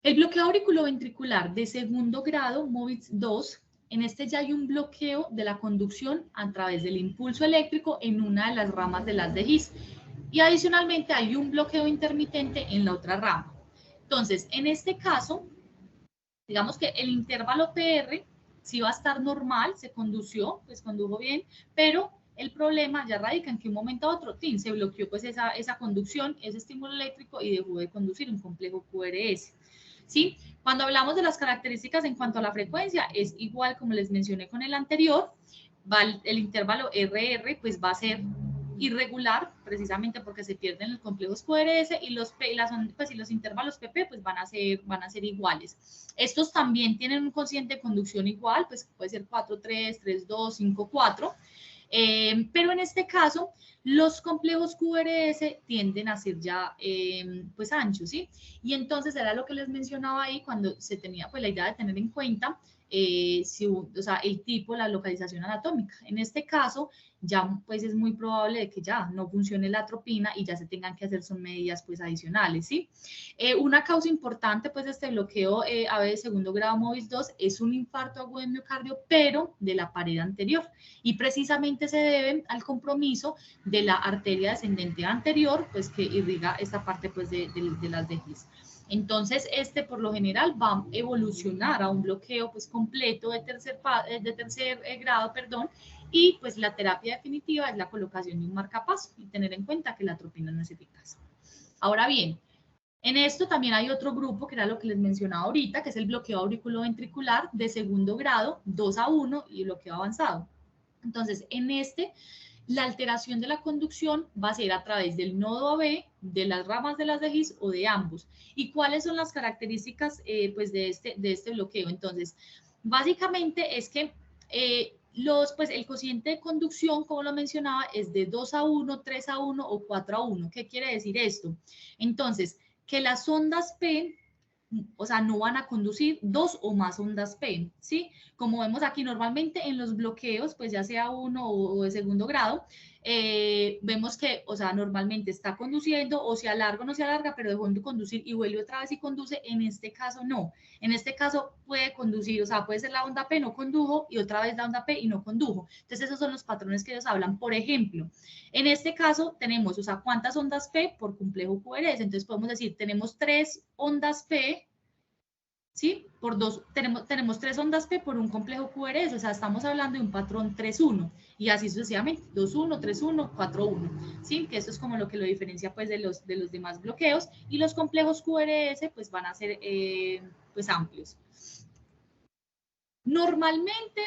El bloqueo auriculoventricular de segundo grado, MOVITS 2, en este ya hay un bloqueo de la conducción a través del impulso eléctrico en una de las ramas de las de His. Y adicionalmente hay un bloqueo intermitente en la otra rama. Entonces, en este caso, digamos que el intervalo PR sí va a estar normal, se condujo bien, pero el problema ya radica en que un momento a otro se bloqueó pues esa conducción, ese estímulo eléctrico y dejó de conducir un complejo QRS. ¿Sí? Cuando hablamos de las características en cuanto a la frecuencia, es igual como les mencioné con el anterior, el intervalo RR pues va a ser irregular, precisamente porque se pierden los complejos QRS y los intervalos PP pues van a ser iguales. Estos también tienen un cociente de conducción igual, pues puede ser 4-3, 3-2, 5-4, pero en este caso los complejos QRS tienden a ser ya pues anchos, ¿sí? Y entonces era lo que les mencionaba ahí cuando se tenía pues la idea de tener en cuenta el tipo, la localización anatómica. En este caso, ya pues es muy probable de que ya no funcione la atropina y ya se tengan que hacer son medidas pues adicionales, ¿sí? Una causa importante pues de este bloqueo AB de segundo grado MOVITS 2 es un infarto agudo de miocardio, pero de la pared anterior, y precisamente se debe al compromiso de la arteria descendente anterior, pues que irriga esta parte pues de las His. Entonces, por lo general va a evolucionar a un bloqueo pues completo de tercer grado, perdón, y pues la terapia definitiva es la colocación de un marcapaso y tener en cuenta que la atropina no es eficaz. Ahora bien, en esto también hay otro grupo que era lo que les mencionaba ahorita, que es el bloqueo auriculoventricular de segundo grado, 2-1 y bloqueo avanzado. Entonces, en la alteración de la conducción va a ser a través del nodo AB, de las ramas de las de His o de ambos. ¿Y cuáles son las características pues de este bloqueo? Entonces, básicamente es que pues el cociente de conducción, como lo mencionaba, es de 2-1, 3-1 o 4-1. ¿Qué quiere decir esto? Entonces, que las ondas P, o sea, no van a conducir dos o más ondas P, ¿sí? Como vemos aquí, normalmente en los bloqueos, pues ya sea uno o de segundo grado, vemos que, o sea, normalmente está conduciendo o se alarga o no se alarga, pero dejó de conducir y vuelve otra vez y conduce. En este caso no. En este caso puede conducir, o sea, puede ser la onda P, no condujo, y otra vez la onda P y no condujo. Entonces esos son los patrones que ellos hablan. Por ejemplo, en este caso tenemos, o sea, ¿cuántas ondas P por complejo QRS? Entonces podemos decir, tenemos 3 ondas P, ¿sí? Por dos, tenemos 3 ondas P por un complejo QRS, o sea, estamos hablando de un patrón 3-1, y así sucesivamente, 2-1, 3-1, 4-1, ¿sí? Que eso es como lo que lo diferencia, pues, de los demás bloqueos, y los complejos QRS, pues, van a ser, pues, amplios. Normalmente,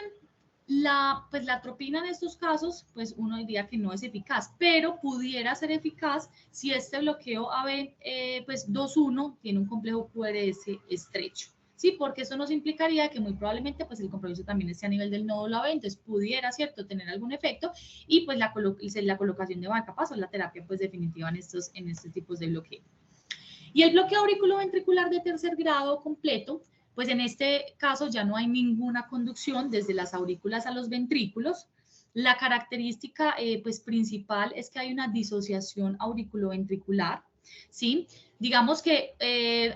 pues, la atropina en estos casos, pues uno diría que no es eficaz, pero pudiera ser eficaz si este bloqueo AB, pues 2-1 tiene un complejo QRS estrecho. Sí, porque eso nos implicaría que muy probablemente pues el compromiso también esté a nivel del nódulo AB, entonces pudiera, ¿cierto?, tener algún efecto, y pues la colocación de marcapasos, la terapia pues definitiva en estos tipos de bloqueo. Y el bloqueo auriculoventricular de tercer grado completo, pues en este caso ya no hay ninguna conducción desde las aurículas a los ventrículos. La característica pues principal es que hay una disociación auriculoventricular, ¿sí? Digamos que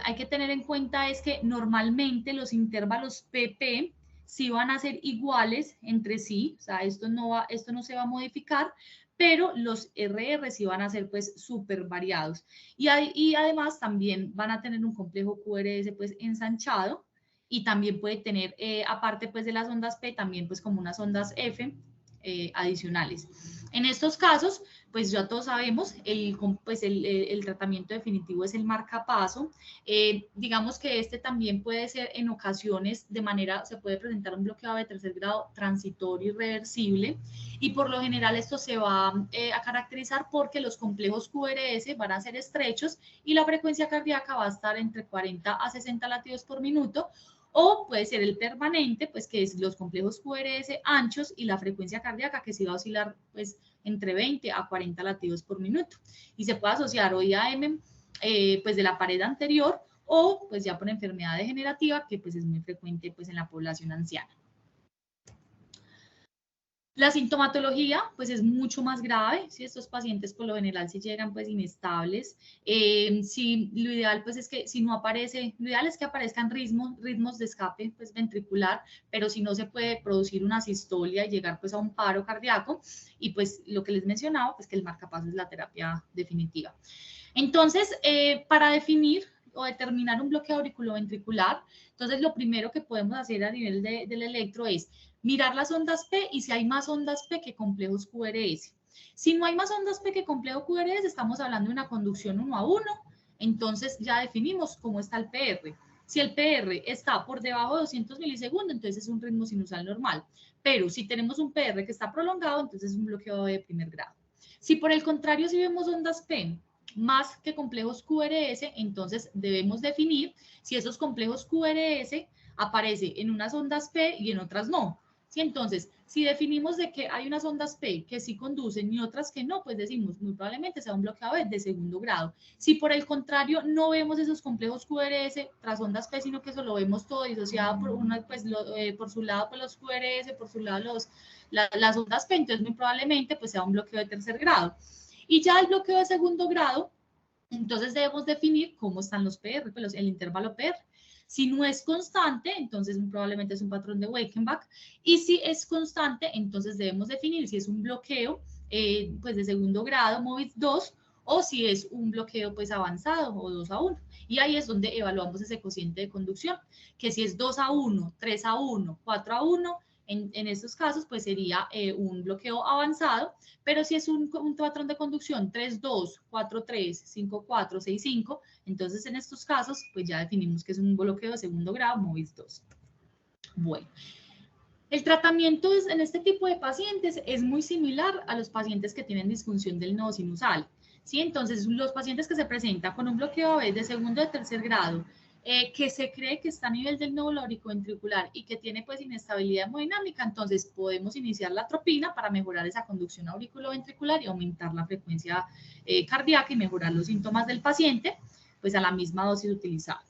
hay que tener en cuenta es que normalmente los intervalos PP sí van a ser iguales entre sí, o sea, esto no se va a modificar, pero los RR sí van a ser pues súper variados. Y además también van a tener un complejo QRS pues ensanchado, y también puede tener, aparte pues de las ondas P, también pues como unas ondas F adicionales. En estos casos, pues ya todos sabemos, el tratamiento definitivo es el marcapaso. Digamos que este también puede ser en ocasiones se puede presentar un bloqueo de tercer grado transitorio y reversible, y por lo general esto se va a caracterizar porque los complejos QRS van a ser estrechos y la frecuencia cardíaca va a estar entre 40 a 60 latidos por minuto, o puede ser el permanente, pues que es los complejos QRS anchos y la frecuencia cardíaca que sí va a oscilar pues entre 20 a 40 latidos por minuto, y se puede asociar o IAM pues de la pared anterior, o pues ya por enfermedad degenerativa que pues es muy frecuente pues en la población anciana. La sintomatología, pues, es mucho más grave, si estos pacientes por lo general si llegan, pues, inestables. Si lo ideal, pues, es que si no aparece, lo ideal es que aparezcan ritmos de escape, pues, ventricular, pero si no se puede producir una sistolia y llegar, pues, a un paro cardíaco, y, pues, lo que les mencionaba, pues, que el marcapasos es la terapia definitiva. Entonces, para definir o determinar un bloqueo auriculoventricular, entonces lo primero que podemos hacer a nivel del electro es mirar las ondas P y si hay más ondas P que complejos QRS. Si no hay más ondas P que complejo QRS, estamos hablando de una conducción 1-1, entonces ya definimos cómo está el PR. Si el PR está por debajo de 200 milisegundos, entonces es un ritmo sinusal normal. Pero si tenemos un PR que está prolongado, entonces es un bloqueo de primer grado. Si por el contrario, si vemos ondas P más que complejos QRS, entonces debemos definir si esos complejos QRS aparecen en unas ondas P y en otras no. ¿Sí? Entonces, si definimos de que hay unas ondas P que sí conducen y otras que no, pues decimos muy probablemente sea un bloqueo de segundo grado. Si por el contrario no vemos esos complejos QRS tras ondas P, sino que eso lo vemos todo disociado por pues por su lado pues los QRS, por su lado las ondas P, entonces muy probablemente pues sea un bloqueo de tercer grado. Y ya el bloqueo de segundo grado, entonces debemos definir cómo están los PR, pues el intervalo PR. Si no es constante, entonces probablemente es un patrón de Wakenbach. Y si es constante, entonces debemos definir si es un bloqueo pues de segundo grado, MOVID 2, o si es un bloqueo pues avanzado o 2-1. Y ahí es donde evaluamos ese cociente de conducción, que si es 2-1, 3-1, 4-1, en estos casos, pues sería un bloqueo avanzado, pero si es un patrón de conducción 3-2, 4-3, 5-4, 6-5, entonces en estos casos, pues ya definimos que es un bloqueo de segundo grado, MOVID 2. Bueno, el tratamiento en este tipo de pacientes es muy similar a los pacientes que tienen disfunción del nodo sinusal, ¿sí? Entonces, los pacientes que se presentan con un bloqueo de segundo o de tercer grado, que se cree que está a nivel del nódulo auriculoventricular y que tiene pues inestabilidad hemodinámica, entonces podemos iniciar la atropina para mejorar esa conducción auriculoventricular y aumentar la frecuencia cardíaca y mejorar los síntomas del paciente, pues a la misma dosis utilizada.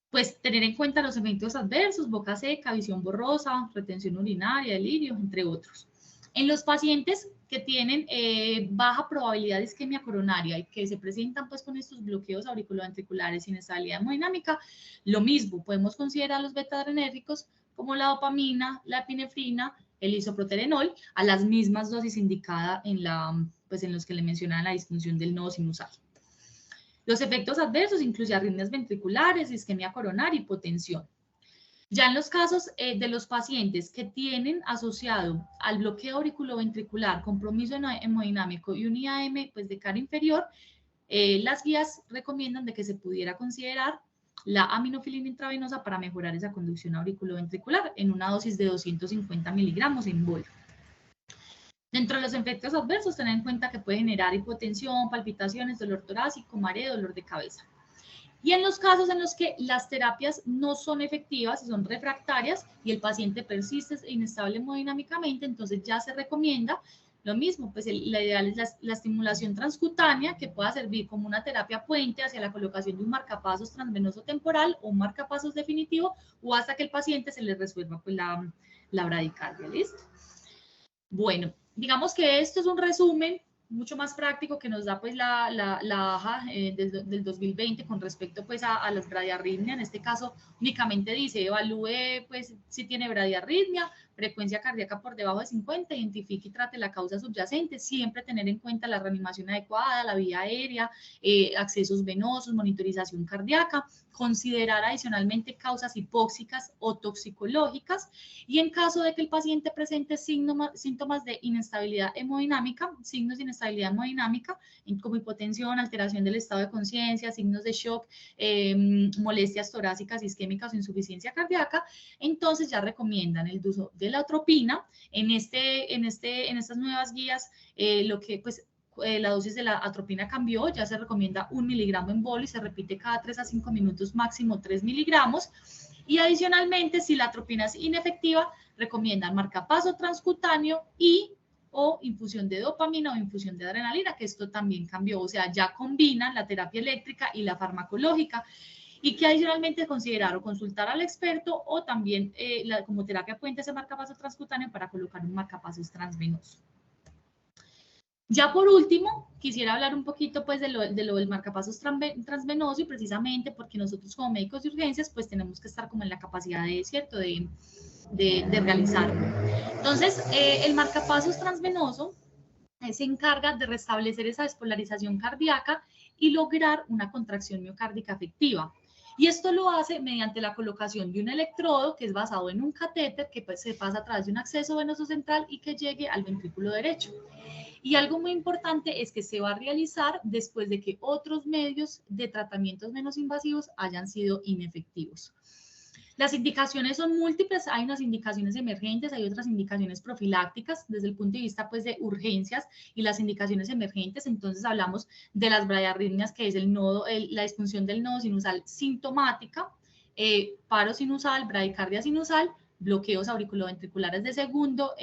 Pues tener en cuenta los efectos adversos, boca seca, visión borrosa, retención urinaria, delirio, entre otros. En los pacientes que tienen baja probabilidad de isquemia coronaria y que se presentan pues con estos bloqueos auriculoventriculares sin estabilidad hemodinámica, lo mismo, podemos considerar los beta-adrenérgicos como la dopamina, la epinefrina, el isoproterenol, a las mismas dosis indicadas en, pues en los que le mencionaba la disfunción del nodo sinusal. Los efectos adversos incluyen arritmias ventriculares, isquemia coronaria, hipotensión. Ya en los casos de los pacientes que tienen asociado al bloqueo auriculoventricular, compromiso hemodinámico y un IAM pues, de cara inferior, las guías recomiendan de que se pudiera considerar la aminofilina intravenosa para mejorar esa conducción auriculoventricular en una dosis de 250 miligramos en bol. Dentro de los efectos adversos, tener en cuenta que puede generar hipotensión, palpitaciones, dolor torácico, mareo, dolor de cabeza. Y en los casos en los que las terapias no son efectivas y son refractarias y el paciente persiste inestable hemodinámicamente, entonces ya se recomienda lo mismo, pues la ideal es la estimulación transcutánea que pueda servir como una terapia puente hacia la colocación de un marcapasos transvenoso temporal o un marcapasos definitivo o hasta que el paciente se le resuelva pues, la bradicardia, ¿listo? Bueno, digamos que esto es un resumen mucho más práctico que nos da pues la AJA del 2020 con respecto pues a las bradiarritmias. En este caso únicamente dice evalúe pues si tiene bradiarritmia, frecuencia cardíaca por debajo de 50, identifique y trate la causa subyacente, siempre tener en cuenta la reanimación adecuada, la vía aérea, accesos venosos, monitorización cardíaca, considerar adicionalmente causas hipóxicas o toxicológicas y en caso de que el paciente presente síntomas de inestabilidad hemodinámica, signos de inestabilidad hemodinámica como hipotensión, alteración del estado de conciencia, signos de shock, molestias torácicas, isquémicas o insuficiencia cardíaca, entonces ya recomiendan el uso de la atropina. En estas nuevas guías, lo que pues la dosis de la atropina cambió, ya se recomienda 1 miligramo en bol y se repite cada 3 a 5 minutos, máximo 3 miligramos. Y adicionalmente, si la atropina es inefectiva, recomiendan marcapaso transcutáneo y o infusión de dopamina o infusión de adrenalina, que esto también cambió, o sea, ya combinan la terapia eléctrica y la farmacológica y que adicionalmente considerar o consultar al experto o también como terapia puente ese marcapaso transcutáneo para colocar un marcapasos transvenoso. Ya por último, quisiera hablar un poquito pues de lo del marcapasos transvenoso y precisamente porque nosotros como médicos de urgencias pues tenemos que estar como en la capacidad de realizarlo. Entonces, el marcapasos transvenoso se encarga de restablecer esa despolarización cardíaca y lograr una contracción miocárdica efectiva. Y esto lo hace mediante la colocación de un electrodo que es basado en un catéter que pues, se pasa a través de un acceso venoso central y que llegue al ventrículo derecho. Y algo muy importante es que se va a realizar después de que otros medios de tratamientos menos invasivos hayan sido inefectivos. Las indicaciones son múltiples, hay unas indicaciones emergentes, hay otras indicaciones profilácticas desde el punto de vista pues, de urgencias y las indicaciones emergentes. Entonces hablamos de las bradiarritmias, que es la disfunción del nodo sinusal sintomática, paro sinusal, bradicardia sinusal, bloqueos auriculoventriculares de segundo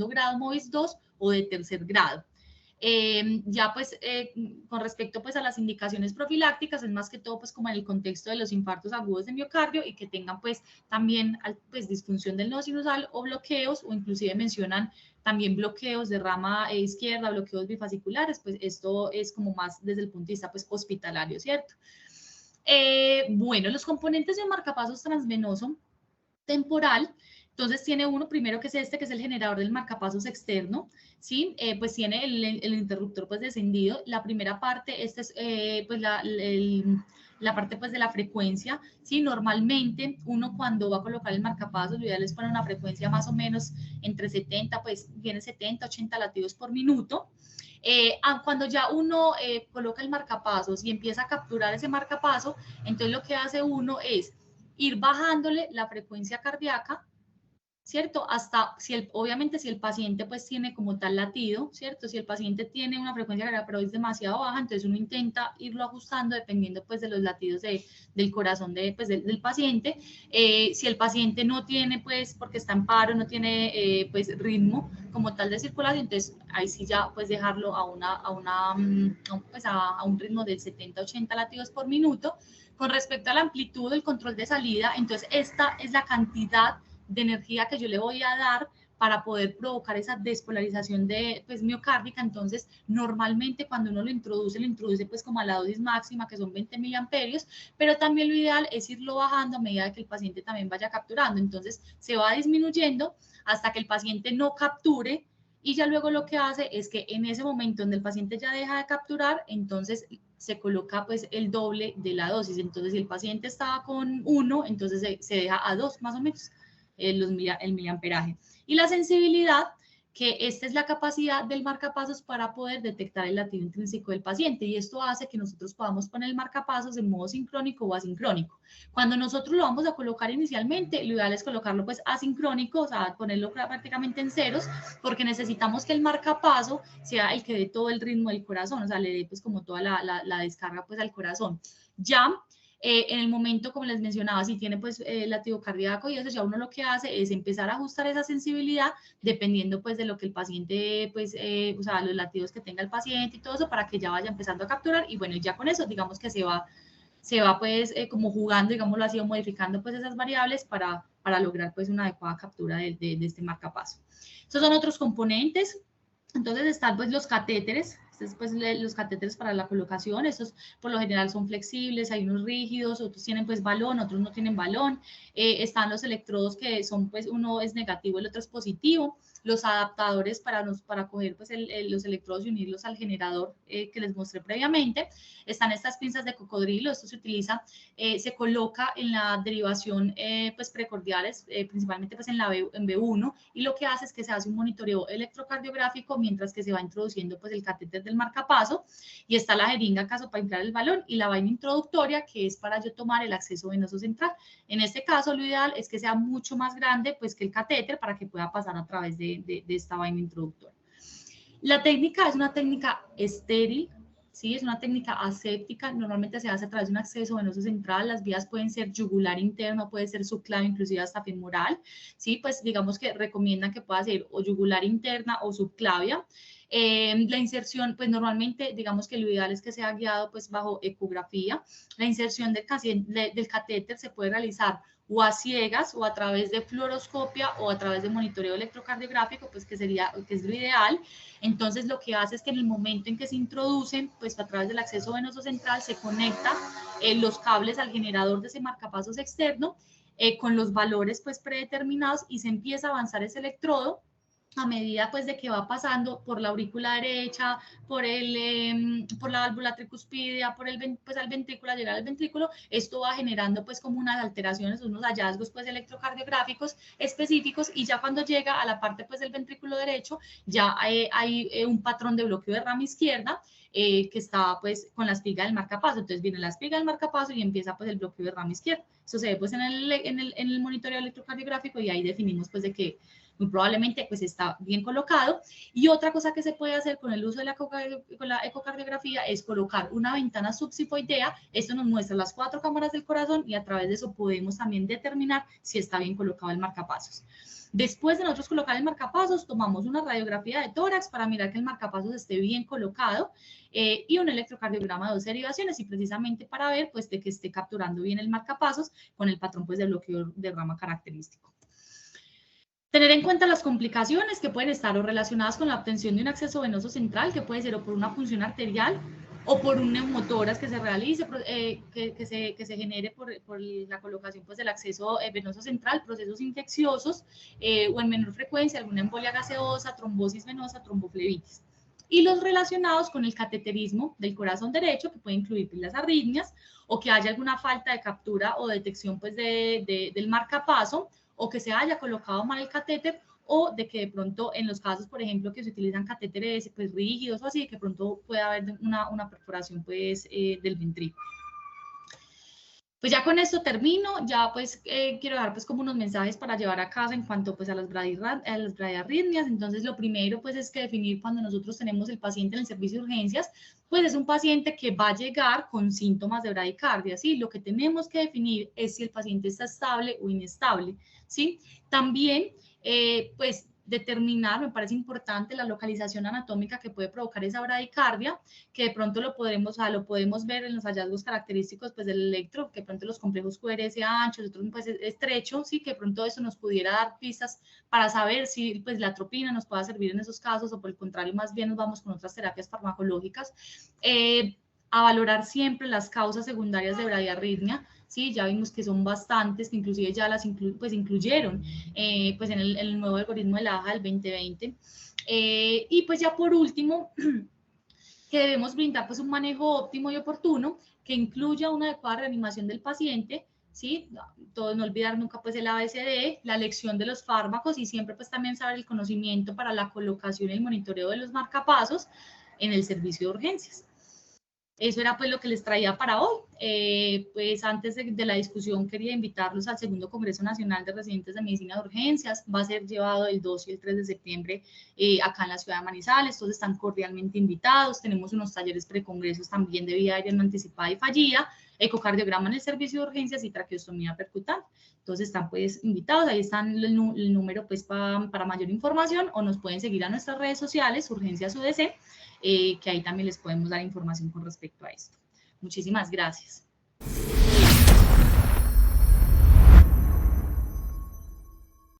grado, MOVIS 2 o de tercer grado. Ya pues con respecto pues a las indicaciones profilácticas es más que todo pues como en el contexto de los infartos agudos de miocardio y que tengan pues también pues disfunción del nodo sinusal o bloqueos o inclusive mencionan también bloqueos de rama izquierda, bloqueos bifasciculares, pues esto es como más desde el punto de vista pues hospitalario, ¿cierto? Bueno, los componentes de un marcapasos transvenoso temporal. Entonces tiene uno primero que es que es el generador del marcapasos externo, ¿sí? Pues tiene el interruptor pues descendido. La primera parte, esta es pues la parte pues de la frecuencia, ¿sí? Normalmente uno cuando va a colocar el marcapasos, lo ideal es poner una frecuencia más o menos entre 70, pues viene 70, 80 latidos por minuto. Cuando ya uno coloca el marcapasos y empieza a capturar ese marcapaso, entonces lo que hace uno es ir bajándole la frecuencia cardíaca, ¿cierto? Hasta, obviamente, si el paciente pues tiene como tal latido, ¿cierto? Si el paciente tiene una frecuencia cardíaca pero es demasiado baja, entonces uno intenta irlo ajustando dependiendo pues de los latidos del corazón del paciente. Si el paciente no tiene pues, porque está en paro, no tiene pues ritmo como tal de circulación, entonces ahí sí ya pues dejarlo a un ritmo de 70-80 latidos por minuto. Con respecto a la amplitud del control de salida, entonces esta es la cantidad de energía que yo le voy a dar para poder provocar esa despolarización de, pues, miocárdica. Entonces, normalmente cuando uno lo introduce pues como a la dosis máxima, que son 20 miliamperios, pero también lo ideal es irlo bajando a medida que el paciente también vaya capturando. Entonces, se va disminuyendo hasta que el paciente no capture, y ya luego lo que hace es que en ese momento donde el paciente ya deja de capturar, entonces se coloca pues el doble de la dosis. Entonces, si el paciente estaba con 1, entonces se deja a 2 más o menos el miliamperaje. Y la sensibilidad, que esta es la capacidad del marcapasos para poder detectar el latido intrínseco del paciente, y esto hace que nosotros podamos poner el marcapasos en modo sincrónico o asincrónico. Cuando nosotros lo vamos a colocar inicialmente, lo ideal es colocarlo pues asincrónico, o sea, ponerlo prácticamente en ceros, porque necesitamos que el marcapaso sea el que dé todo el ritmo del corazón, o sea, le dé pues como toda la descarga pues al corazón. Ya en el momento, como les mencionaba, si tiene pues latido cardíaco y eso, ya uno lo que hace es empezar a ajustar esa sensibilidad dependiendo pues de lo que el paciente, pues, o sea, los latidos que tenga el paciente y todo eso, para que ya vaya empezando a capturar. Y bueno, ya con eso, digamos que se va pues como jugando, digamos, lo ha sido modificando pues esas variables para lograr pues una adecuada captura de este marcapaso. Estos son otros componentes. Entonces están pues los catéteres. Pues, los catéteres para la colocación, estos por lo general son flexibles, hay unos rígidos, otros tienen pues balón, otros no tienen balón. Están los electrodos que son pues uno es negativo, el otro es positivo. Los adaptadores para coger pues los electrodos y unirlos al generador que les mostré previamente. Están estas pinzas de cocodrilo, esto se utiliza, se coloca en la derivación pues precordiales, principalmente pues en B1, y lo que hace es que se hace un monitoreo electrocardiográfico mientras que se va introduciendo pues el catéter del marcapaso, y está la jeringa acaso para inflar el balón, y la vaina introductoria, que es para yo tomar el acceso venoso central. En este caso, lo ideal es que sea mucho más grande pues que el catéter para que pueda pasar a través de esta vaina introductoria. La técnica es una técnica estéril, ¿sí? Es una técnica aséptica, normalmente se hace a través de un acceso venoso central. Las vías pueden ser yugular interno, puede ser subclavia, inclusive hasta femoral, ¿sí? Pues digamos que recomiendan que pueda ser o yugular interna o subclavia. La inserción, pues normalmente digamos que lo ideal es que sea guiado pues bajo ecografía. La inserción del catéter se puede realizar o a ciegas o a través de fluoroscopia o a través de monitoreo electrocardiográfico, pues que es lo ideal. Entonces lo que hace es que en el momento en que se introducen, pues a través del acceso venoso central se conecta los cables al generador de ese marcapasos externo con los valores pues predeterminados, y se empieza a avanzar ese electrodo a medida pues de que va pasando por la aurícula derecha, por la válvula tricuspidia, pues al ventrículo, al llegar al ventrículo. Esto va generando pues como unas alteraciones, unos hallazgos pues electrocardiográficos específicos, y ya cuando llega a la parte pues del ventrículo derecho, ya hay un patrón de bloqueo de rama izquierda que está pues con la espiga del marcapaso. Entonces viene la espiga del marcapaso y empieza pues el bloqueo de rama izquierda. Eso se ve pues en el monitoreo electrocardiográfico, y ahí definimos pues de que muy probablemente pues está bien colocado. Y otra cosa que se puede hacer con el uso de la ecocardiografía es colocar una ventana subsifoidea. Esto nos muestra las 4 cámaras del corazón, y a través de eso podemos también determinar si está bien colocado el marcapasos. Después de nosotros colocar el marcapasos, tomamos una radiografía de tórax para mirar que el marcapasos esté bien colocado, y un electrocardiograma de 2 derivaciones, y precisamente para ver pues de que esté capturando bien el marcapasos con el patrón pues de bloqueo de rama característico. Tener en cuenta las complicaciones que pueden estar o relacionadas con la obtención de un acceso venoso central, que puede ser o por una punción arterial o por un neumotoras que se realice, que se genere por la colocación pues, del acceso venoso central, procesos infecciosos o en menor frecuencia, alguna embolia gaseosa, trombosis venosa, tromboflebitis. Y los relacionados con el cateterismo del corazón derecho, que puede incluir las arritmias, o que haya alguna falta de captura o detección pues, del marcapaso, o que se haya colocado mal el catéter, o de que de pronto en los casos, por ejemplo, que se utilizan catéteres pues, rígidos o así, de que pronto pueda haber una perforación pues, del ventrículo. Pues ya con esto termino, ya pues quiero dar pues como unos mensajes para llevar a casa en cuanto pues a las bradiarritmias. Entonces lo primero pues es que definir cuando nosotros tenemos el paciente en el servicio de urgencias, pues es un paciente que va a llegar con síntomas de bradicardia, ¿sí? Lo que tenemos que definir es si el paciente está estable o inestable, ¿sí? También pues determinar, me parece importante, la localización anatómica que puede provocar esa bradicardia, que de pronto lo podemos ver en los hallazgos característicos pues, del electro, que de pronto los complejos QRS anchos, otros pues estrechos, ¿sí? Que de pronto eso nos pudiera dar pistas para saber si pues, la atropina nos pueda servir en esos casos o por el contrario más bien nos vamos con otras terapias farmacológicas. A valorar siempre las causas secundarias de bradiarritmia, ¿sí? Ya vimos que son bastantes, que inclusive ya las incluyeron pues en el nuevo algoritmo de la AJA del 2020. Y pues ya por último, que debemos brindar pues un manejo óptimo y oportuno que incluya una adecuada reanimación del paciente, ¿sí? Todo, no olvidar nunca pues el ABCD, la elección de los fármacos y siempre pues también saber el conocimiento para la colocación y el monitoreo de los marcapasos en el servicio de urgencias. Eso era pues lo que les traía para hoy. Pues antes de la discusión quería invitarlos al segundo Congreso Nacional de Residentes de Medicina de Urgencias. Va a ser llevado el 2 y el 3 de septiembre acá en la ciudad de Manizales. Todos están cordialmente invitados. Tenemos unos talleres precongresos también de vía aérea no anticipada y fallida, ecocardiograma en el servicio de urgencias y traqueostomía percutante. Entonces están pues invitados, ahí están el número pues para mayor información o nos pueden seguir a nuestras redes sociales, Urgencias UDC, que ahí también les podemos dar información con respecto a esto. Muchísimas gracias.